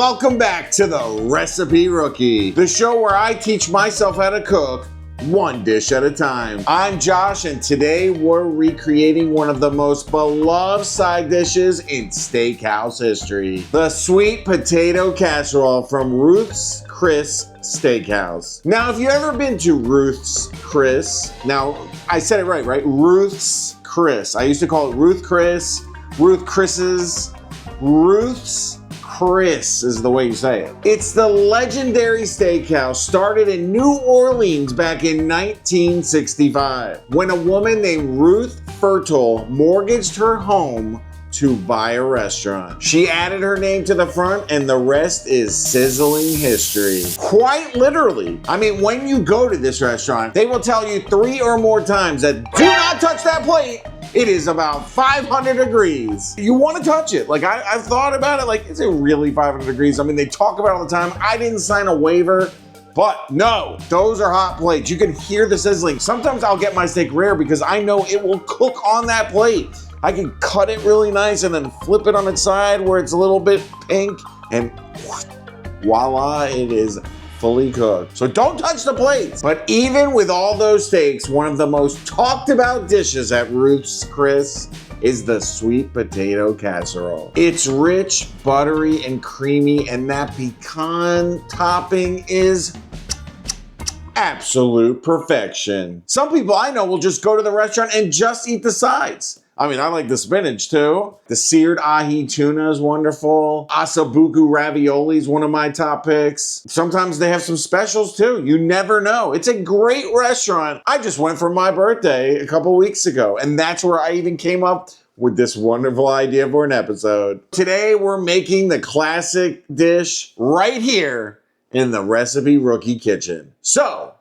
welcome back to the Recipe Rookie, the show where I teach myself how to cook one dish at a time. I'm Josh, and today we're recreating one of the most beloved side dishes in Steakhouse history, the Sweet Potato Casserole from Ruth's Chris Steakhouse. Now, if you've ever been to Ruth's Chris, now I said it right? Ruth's Chris. I used to call it Ruth Chris, Ruth Chris's, Ruth's Chris is the way you say it. It's the legendary steakhouse started in New Orleans back in 1965 when a woman named Ruth Fertile mortgaged her home to buy a restaurant. She added her name to the front and the rest is sizzling history. Quite literally. I mean, when you go to this restaurant, they will tell you 3 or more times that do not touch that plate. It is about 500 degrees. You want to touch it. Like I've thought about it, like, is it really 500 degrees? I mean, they talk about it all the time. I didn't sign a waiver, but no, those are hot plates. You can hear the sizzling. Sometimes I'll get my steak rare because I know it will cook on that plate. I can cut it really nice and then flip it on its side where it's a little bit pink and voila, it is fully cooked. So don't touch the plates. But even with all those steaks, one of the most talked about dishes at Ruth's Chris is the sweet potato casserole. It's rich, buttery, and creamy, and that pecan topping is absolute perfection. Some people I know will just go to the restaurant and just eat the sides. I mean, I like the spinach too. The seared ahi tuna is wonderful. Asabuku ravioli is one of my top picks. Sometimes they have some specials too. You never know. It's a great restaurant. I just went for my birthday a couple weeks ago, and that's where I even came up with this wonderful idea for an episode. Today, we're making the classic dish right here in the Recipe Rookie kitchen. So,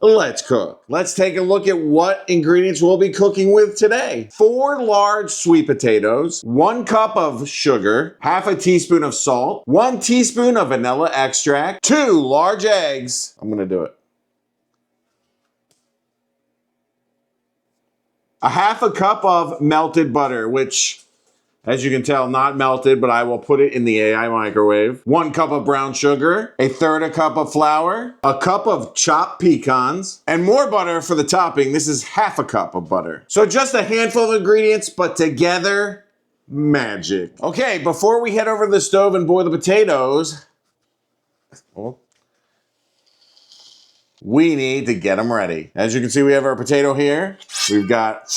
let's cook. Let's take a look at what ingredients we'll be cooking with today. 4 large sweet potatoes, 1 cup of sugar, half a teaspoon of salt, 1 teaspoon of vanilla extract, 2 large eggs. I'm gonna do it. A half a cup of melted butter, which, as you can tell, not melted, but I will put it in the AI microwave. 1 cup of brown sugar, 1/3 cup of flour, a cup of chopped pecans, and more butter for the topping. This is half a cup of butter. So just a handful of ingredients, but together, magic. Okay, before we head over to the stove and boil the potatoes, we need to get them ready. As you can see, we have our potato here. We've got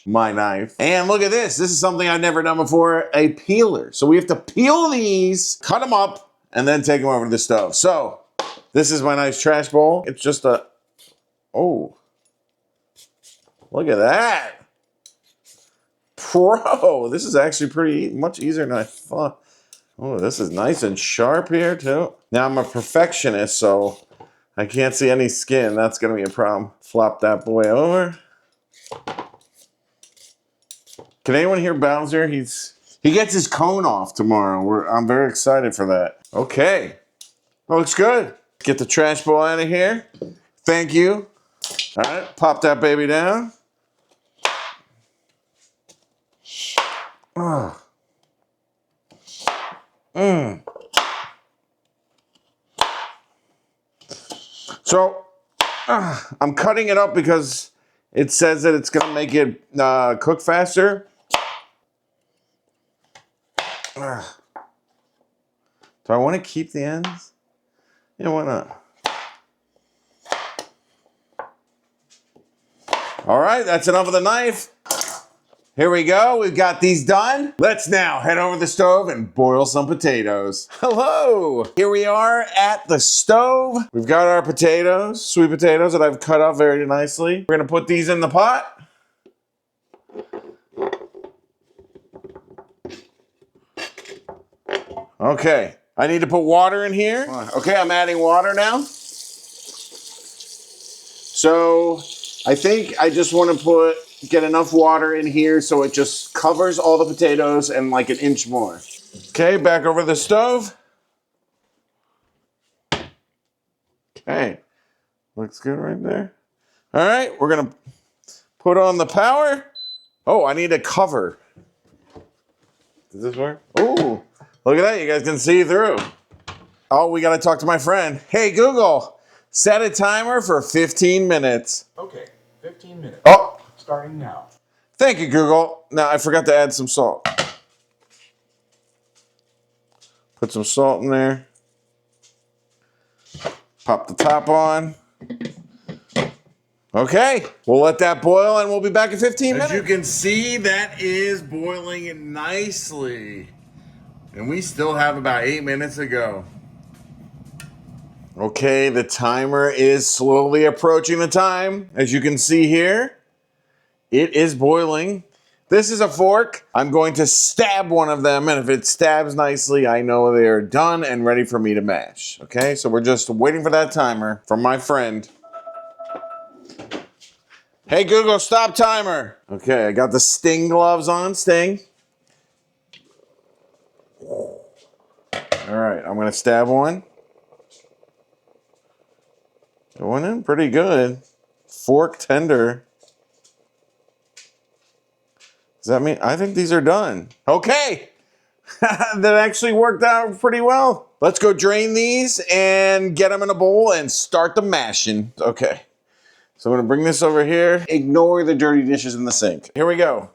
my knife. And look at this. This is something I've never done before, a peeler. So we have to peel these, cut them up, and then take them over to the stove. So this is my nice trash bowl. It's just a, oh, look at that. Bro, this is actually pretty much easier than I thought. Oh, this is nice and sharp here too. Now I'm a perfectionist, so I can't see any skin. That's gonna be a problem. Flop that boy over. Can anyone hear Bowser? He gets his cone off tomorrow. I'm very excited for that. Okay, that looks good. Get the trash bowl out of here. Thank you. All right, pop that baby down. Oh. So, I'm cutting it up because it says that it's gonna make it cook faster. Do I want to keep the ends? Yeah, why not? All right, that's enough of the knife. Here we go, we've got these done. Let's now head over to the stove and boil some potatoes. Hello! Here we are at the stove. We've got our potatoes, sweet potatoes that I've cut up very nicely. We're gonna put these in the pot. Okay, I need to put water in here. Okay, I'm adding water now. So I think I just want to get enough water in here so it just covers all the potatoes and like an inch more. Okay, back over the stove. Okay, looks good right there. All right, we're gonna put on the power. Oh, I need a cover. Does this work? Oh, Look at that, you guys can see through. Oh, we gotta talk to my friend. Hey, Google, set a timer for 15 minutes. Okay, 15 minutes. Oh, Starting now. thank you, Google. Now, I forgot to add some salt. Put some salt in there. Pop the top on. Okay, we'll let that boil and we'll be back in 15 minutes. As you can see, that is boiling nicely. And we still have about 8 minutes to go. Okay, the timer is slowly approaching the time. As you can see here, it is boiling. This is a fork. I'm going to stab one of them, and if it stabs nicely, I know they're done and ready for me to mash. Okay, so we're just waiting for that timer from my friend. Hey, Google, stop timer. Okay, I got the Sting gloves on. Sting. All right, I'm going to stab one. Going in pretty good. Fork tender. Does that mean? I think these are done. Okay. That actually worked out pretty well. Let's go drain these and get them in a bowl and start the mashing. Okay. So I'm going to bring this over here. Ignore the dirty dishes in the sink. Here we go.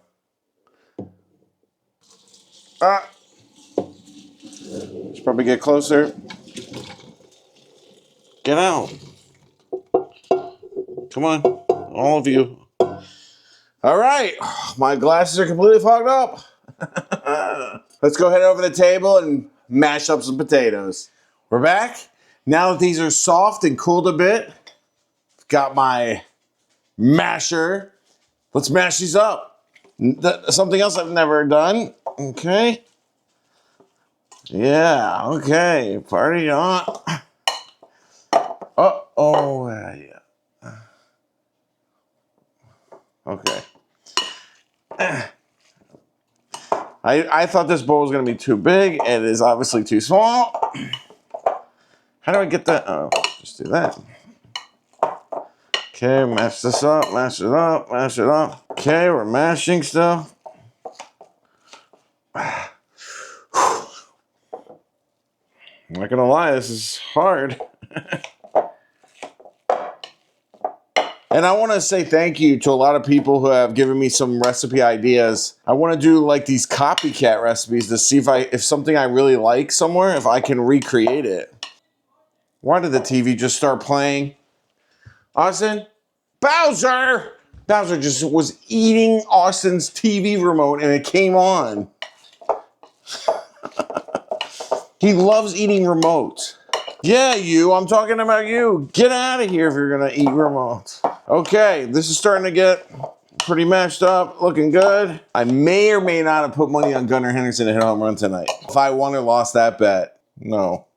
Should probably get closer. Get out. Come on, all of you. All right, my glasses are completely fogged up. Let's go head over the table and mash up some potatoes. We're back. Now that these are soft and cooled a bit, I've got my masher. Let's mash these up. Something else I've never done. Okay. Yeah, okay. Party on. Oh, yeah. Okay. I thought this bowl was going to be too big. It is obviously too small. How do I get that? Oh, just do that. Okay, mash this up, mash it up, mash it up. Okay, we're mashing still. I'm not going to lie, this is hard. And I want to say thank you to a lot of people who have given me some recipe ideas. I want to do like these copycat recipes to see if something I really like somewhere, if I can recreate it. Why did the TV just start playing? Austin? Bowser! Bowser just was eating Austin's TV remote and it came on. He loves eating remotes. Yeah, I'm talking about you. Get out of here if you're gonna eat remotes. Okay, this is starting to get pretty mashed up, looking good. I may or may not have put money on Gunnar Henderson to hit a home run tonight. If I won or lost that bet, no.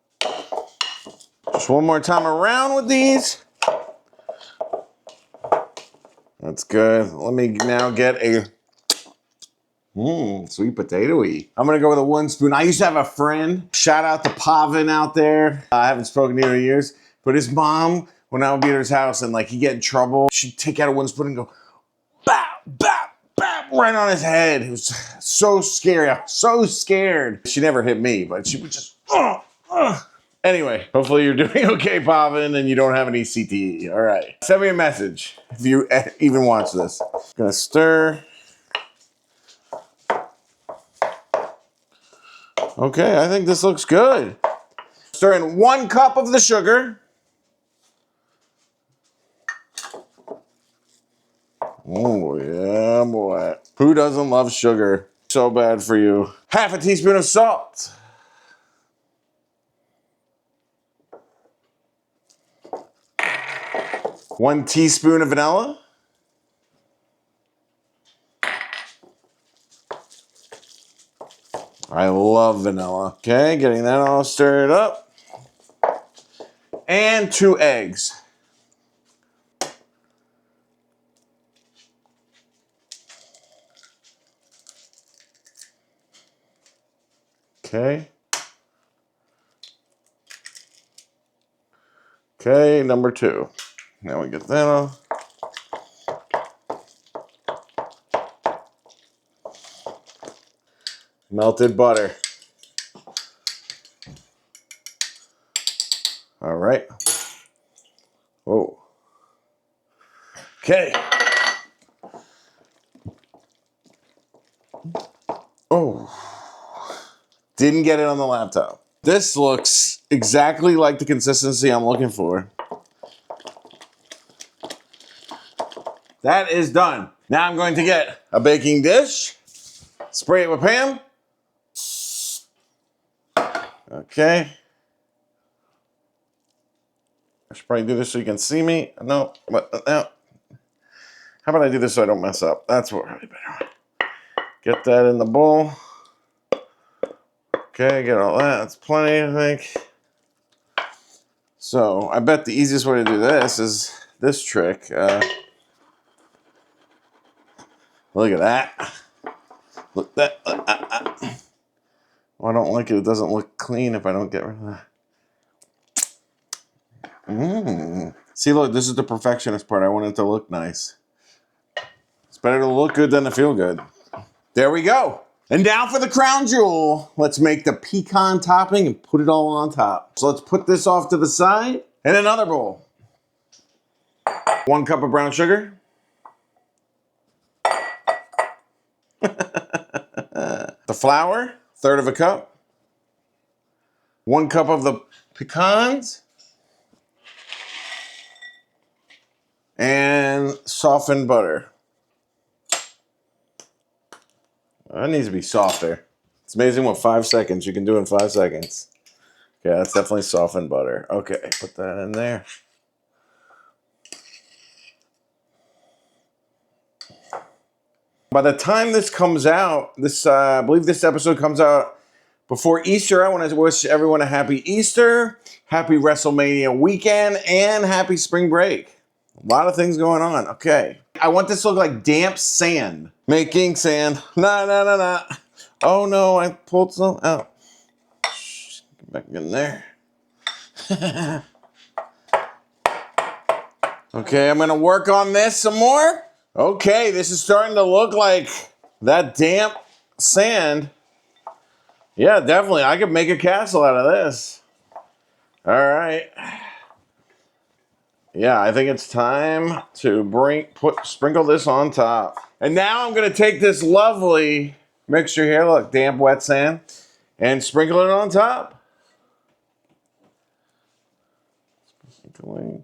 Just one more time around with these. That's good. Let me now get a sweet potato-y. I'm gonna go with a 1 spoon. I used to have a friend, shout out to Pavin out there. I haven't spoken to him in years, but his mom, when I would be at his house and like he'd get in trouble, she'd take out a 1 spoon and go, bap, bap, bap, right on his head. It was so scary. I was so scared. She never hit me, but she would just, Anyway, hopefully you're doing okay, Pavin, and you don't have any CTE. All right. Send me a message if you even watch this. Gonna stir. Okay, I think this looks good. Stir in 1 cup of the sugar. Oh, yeah, boy. Who doesn't love sugar? So bad for you. Half a teaspoon of salt. One teaspoon of vanilla. I love vanilla. Okay, getting that all stirred up. And 2 eggs. Okay. Okay, number 2. Now we get that off. Melted butter. right? Whoa. Okay. Oh. Didn't get it on the laptop. This looks exactly like the consistency I'm looking for. That is done. Now I'm going to get a baking dish, spray it with Pam. Okay. I should probably do this so you can see me. No, but no. How about I do this so I don't mess up? That's what probably better. Get that in the bowl. Okay, get all that. That's plenty, I think. So I bet the easiest way to do this is this trick. Look at that. Look that. Well, I don't like it. It doesn't look clean if I don't get rid of that. See, look, this is the perfectionist part. I want it to look nice. It's better to look good than to feel good. There we go. And now for the crown jewel. Let's make the pecan topping and put it all on top. So let's put this off to the side. In another bowl. 1 cup of brown sugar. The flour, 1/3 of a cup. 1 cup of the pecans. And softened butter. That needs to be softer. It's amazing what 5 seconds you can do in 5 seconds. Yeah, that's definitely softened butter. Okay, put that in there. By the time this comes out, I believe this episode comes out before Easter. I want to wish everyone a happy Easter, happy WrestleMania weekend, and happy spring break. A lot of things going on. Okay. I want this to look like damp sand. Making sand. Nah. Oh no, I pulled some out. Get back in there. Okay, I'm gonna work on this some more. Okay, this is starting to look like that damp sand. Yeah, definitely. I could make a castle out of this. All right. Yeah, I think it's time to sprinkle this on top. And now I'm gonna take this lovely mixture here, look, damp, wet sand, and sprinkle it on top. Oh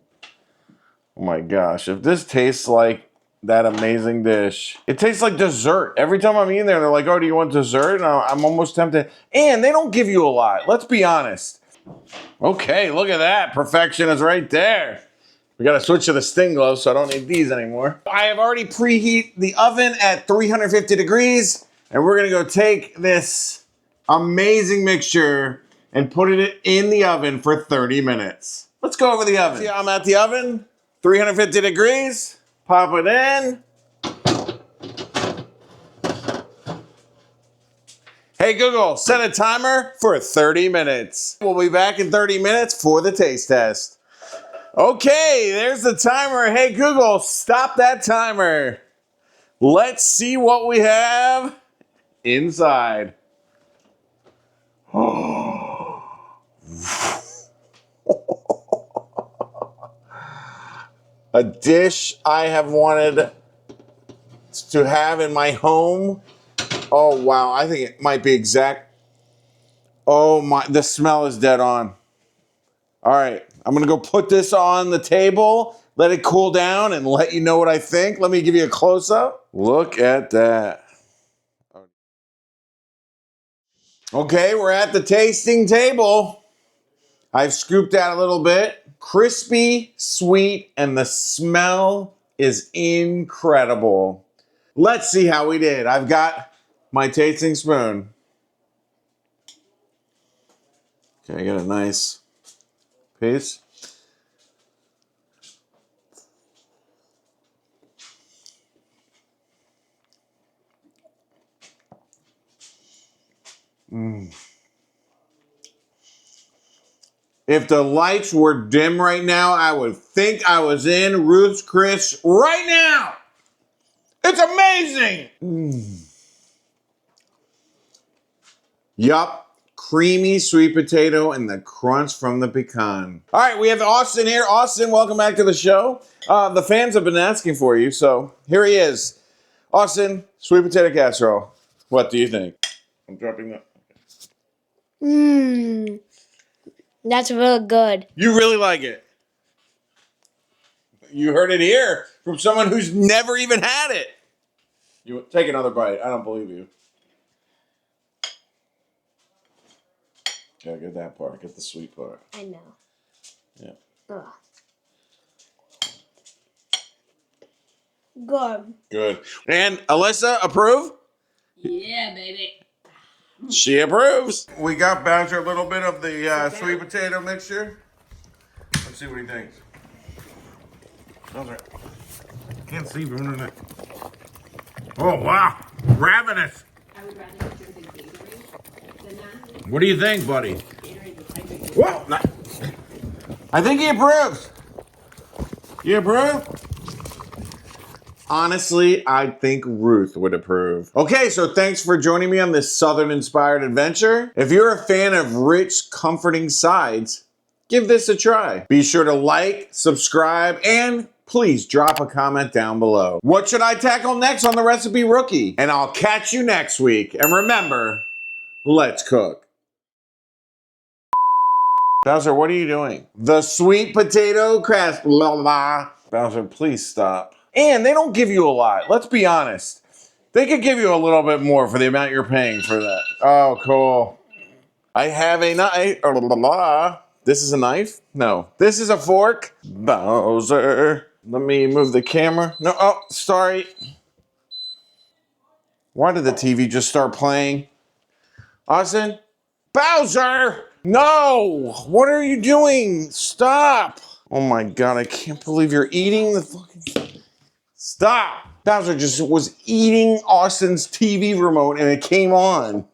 my gosh, if this tastes like that amazing dish. It tastes like dessert. Every time I'm eating there, they're like, oh, do you want dessert? And I'm almost tempted. And they don't give you a lot. Let's be honest. Okay, look at that. Perfection is right there. We got to switch to the Sting gloves, so I don't need these anymore. I have already preheat the oven at 350 degrees. And we're going to go take this amazing mixture and put it in the oven for 30 minutes. Let's go over the oven. See, I'm at the oven, 350 degrees. Pop it in. Hey Google, set a timer for 30 minutes. We'll be back in 30 minutes for the taste test. Okay, there's the timer. Hey Google, stop that timer. Let's see what we have inside. A dish I have wanted to have in my home. Oh, wow. I think it might be exact. Oh, my. The smell is dead on. All right. I'm going to go put this on the table, let it cool down, and let you know what I think. Let me give you a close-up. Look at that. Okay, we're at the tasting table. I've scooped out a little bit. Crispy, sweet, and the smell is incredible. Let's see how we did. I've got my tasting spoon. Okay, I got a nice piece. If the lights were dim right now, I would think I was in Ruth's Chris right now. It's amazing. Yup, creamy sweet potato and the crunch from the pecan. All right, we have Austin here. Austin, welcome back to the show. The fans have been asking for you, so here he is. Austin, sweet potato casserole. What do you think? I'm dropping that. That's really good. You really like it? You heard it here from someone who's never even had it. You take another bite. I don't believe you. Gotta get that part. Get the sweet part. I know. Yeah. Ugh. Good. Good. And Alyssa, approve? Yeah, baby. She approves. We got Bowser a little bit of the sweet potato mixture. Let's see what he thinks. Bowser. Can't see from underneath. Oh, wow. Ravenous. I would rather have drinking Gatorade than that. What do you think, buddy? Gatorade would hydrate. Whoa. I think he approves. You approve? Honestly, I think Ruth would approve. Okay, so thanks for joining me on this Southern-inspired adventure. If you're a fan of rich, comforting sides, give this a try. Be sure to like, subscribe, and please drop a comment down below. What should I tackle next on the Recipe Rookie? And I'll catch you next week. And remember, let's cook. Bowser, what are you doing? The sweet potato casserole. Bowser, please stop. And they don't give you a lot. Let's be honest. They could give you a little bit more for the amount you're paying for that. Oh, cool. I have a knife. This is a knife? No. This is a fork. Bowser. Let me move the camera. No, oh, sorry. Why did the TV just start playing? Austin? Bowser! No! What are you doing? Stop! Oh my God, I can't believe you're eating the fucking... Stop! Bowser just was eating Austin's TV remote and it came on.